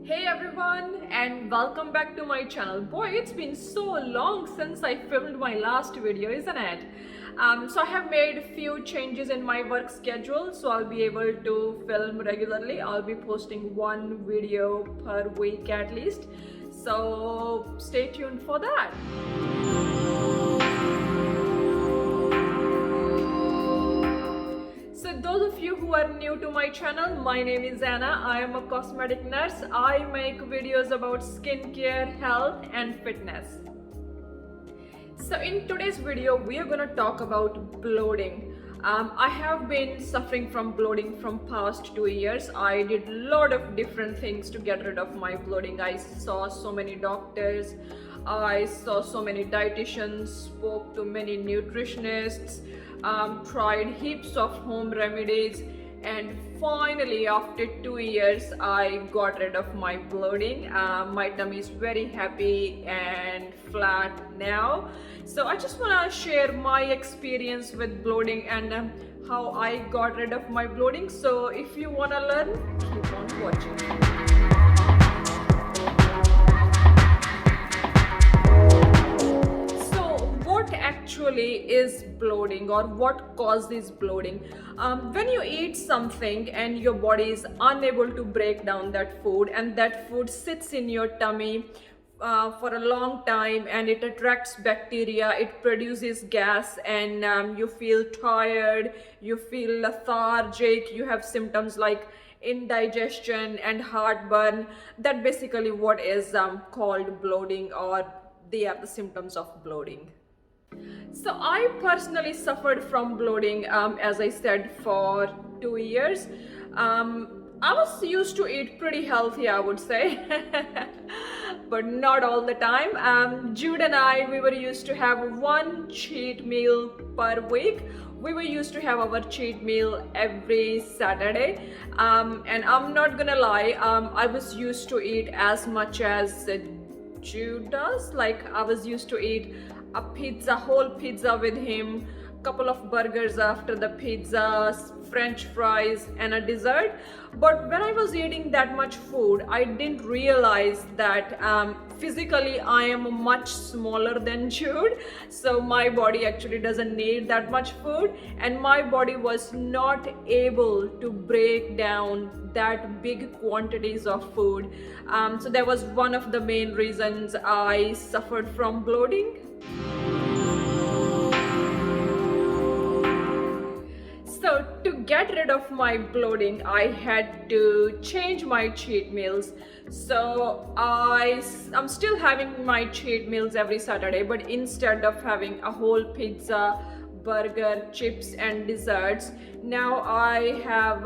Hey everyone, and welcome back to my channel. Boy, it's been so long since I filmed my last video, isn't it? So I have made a few changes in my work schedule, so I'll be able to film regularly. I'll be posting one video per week at least, so stay tuned for that. So those of you who are new to my channel, my name is Anna. I am a cosmetic nurse. I make videos about skincare, health and fitness. So in today's video, we are going to talk about bloating. I have been suffering from bloating from past 2 years. I did a lot of different things to get rid of my bloating. I saw so many doctors, I saw so many dietitians, spoke to many nutritionists, tried heaps of home remedies, and finally after 2 years I got rid of my bloating. My tummy is very happy and flat now. So I just want to share my experience with bloating and how I got rid of my bloating. So if you want to learn, keep on watching. Actually is bloating, or what causes bloating? When you eat something and your body is unable to break down that food, and that food sits in your tummy for a long time and it attracts bacteria, it produces gas, and you feel tired, you feel lethargic, you have symptoms like indigestion and heartburn. That basically what is called bloating, or they are the symptoms of bloating. So I personally suffered from bloating, as I said, for 2 years. I was used to eat pretty healthy, I would say, but not all the time. Jude and I, we were used to have one cheat meal per week. We were used to have our cheat meal every Saturday, and I'm not gonna lie, I was used to eat as much as Jude does. Like, I was used to eat a pizza, whole pizza with him, couple of burgers after the pizza, french fries and a dessert. But when I was eating that much food, I didn't realize that physically I am much smaller than Jude, so my body actually doesn't need that much food, and my body was not able to break down that big quantities of food. So that was one of the main reasons I suffered from bloating. So to get rid of my bloating, I had to change my cheat meals. So I'm still having my cheat meals every Saturday, but instead of having a whole pizza, burger, chips and desserts, now I have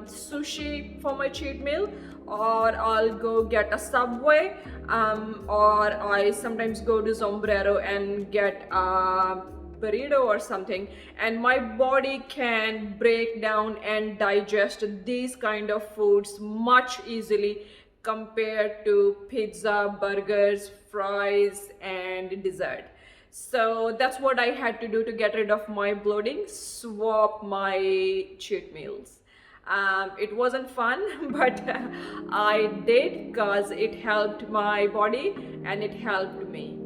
sushi for my cheat meal, or I'll go get a Subway, or I sometimes go to Sombrero and get a burrito or something, and my body can break down and digest these kind of foods much easily compared to pizza, burgers, fries and dessert. So that's what I had to do to get rid of my bloating: swap my cheat meals. It wasn't fun, but I did, because it helped my body and it helped me.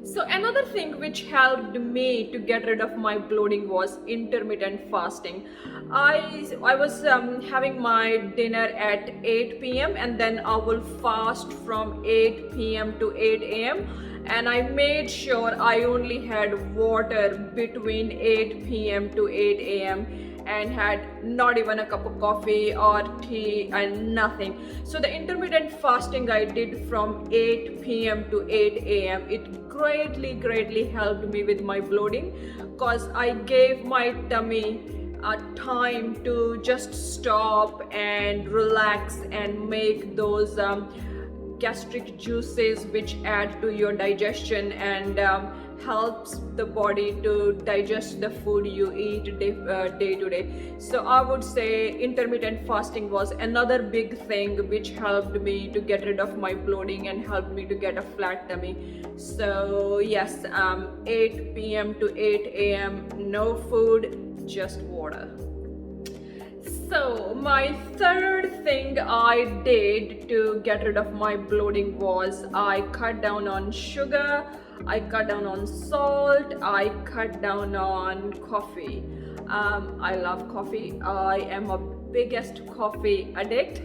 So another thing which helped me to get rid of my bloating was intermittent fasting. I was having my dinner at 8 p.m. and then I will fast from 8 p.m. to 8 a.m. and I made sure I only had water between 8 p.m. to 8 a.m. and had not even a cup of coffee or tea and nothing. So the intermittent fasting I did from 8 p.m. to 8 a.m. it greatly helped me with my bloating, because I gave my tummy time to just stop and relax and make those gastric juices which add to your digestion and helps the body to digest the food you eat day to day. So I would say intermittent fasting was another big thing which helped me to get rid of my bloating and helped me to get a flat tummy. So yes, 8 p.m. to 8 a.m. no food, just water. So my third thing I did to get rid of my bloating was I cut down on sugar, I cut down on salt, I cut down on coffee. I love coffee. I am a biggest coffee addict.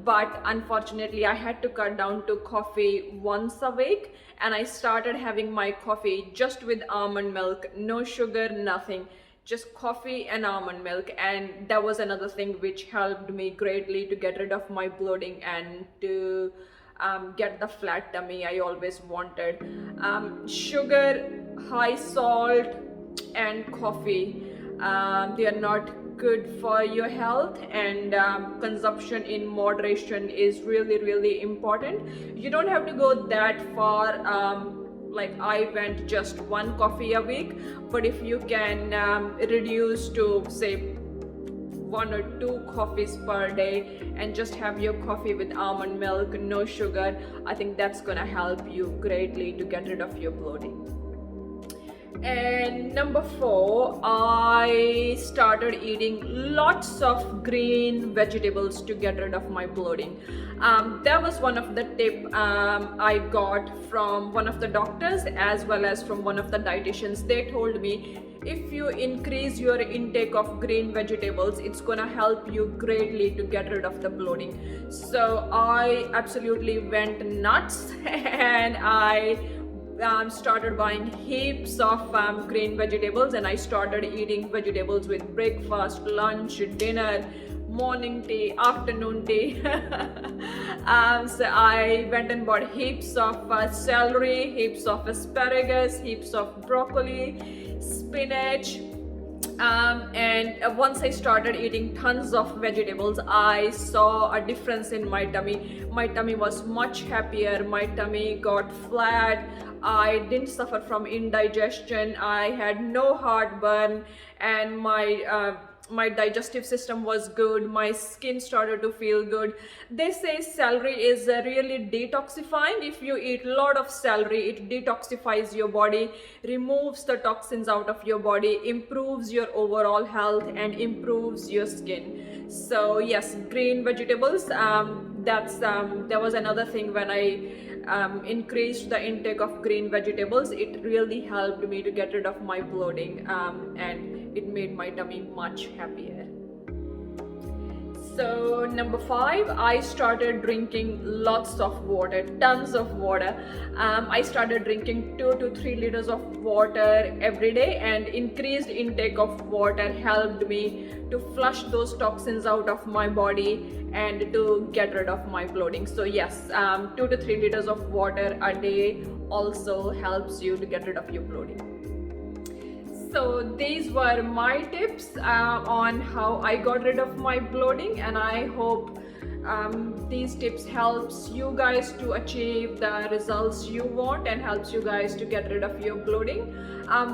But unfortunately I had to cut down to coffee once a week, and I started having my coffee just with almond milk, no sugar, nothing, just coffee and almond milk. And that was another thing which helped me greatly to get rid of my bloating and to get the flat tummy I always wanted. Sugar, high salt and coffee, they are not good for your health, and consumption in moderation is really important. You don't have to go that far. Like I went just one coffee a week, but if you can reduce to say 1 or 2 coffees per day and just have your coffee with almond milk, no sugar, I think that's gonna help you greatly to get rid of your bloating. And number 4, I started eating lots of green vegetables to get rid of my bloating. That was one of the tip I got from one of the doctors as well as from one of the dietitians. They told me if you increase your intake of green vegetables, it's gonna help you greatly to get rid of the bloating. So I absolutely went nuts and I started buying heaps of green vegetables, and I started eating vegetables with breakfast, lunch, dinner, morning tea, afternoon tea. So I went and bought heaps of celery, heaps of asparagus, heaps of broccoli, spinach. And once I started eating tons of vegetables, I saw a difference in my tummy. My tummy was much happier, my tummy got flat, I didn't suffer from indigestion, I had no heartburn, and my digestive system was good, my skin started to feel good. They say celery is really detoxifying. If you eat a lot of celery, it detoxifies your body, removes the toxins out of your body, improves your overall health and improves your skin. So yes, green vegetables, that was another thing. When I increased the intake of green vegetables, it really helped me to get rid of my bloating, and it made my tummy much happier. So number 5, I started drinking lots of water, tons of water. I started drinking 2 to 3 liters of water every day, and increased intake of water helped me to flush those toxins out of my body and to get rid of my bloating. So yes, 2 to 3 liters of water a day also helps you to get rid of your bloating. So these were my tips on how I got rid of my bloating, and I hope these tips helps you guys to achieve the results you want and helps you guys to get rid of your bloating.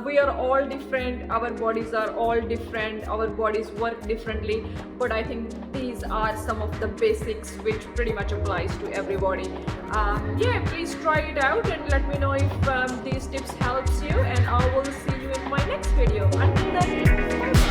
We are all different, our bodies are all different, our bodies work differently, but I think these are some of the basics which pretty much applies to everybody. Yeah, please try it out and let me know if these tips helps you, and I will see you in my next video. Until then, bye.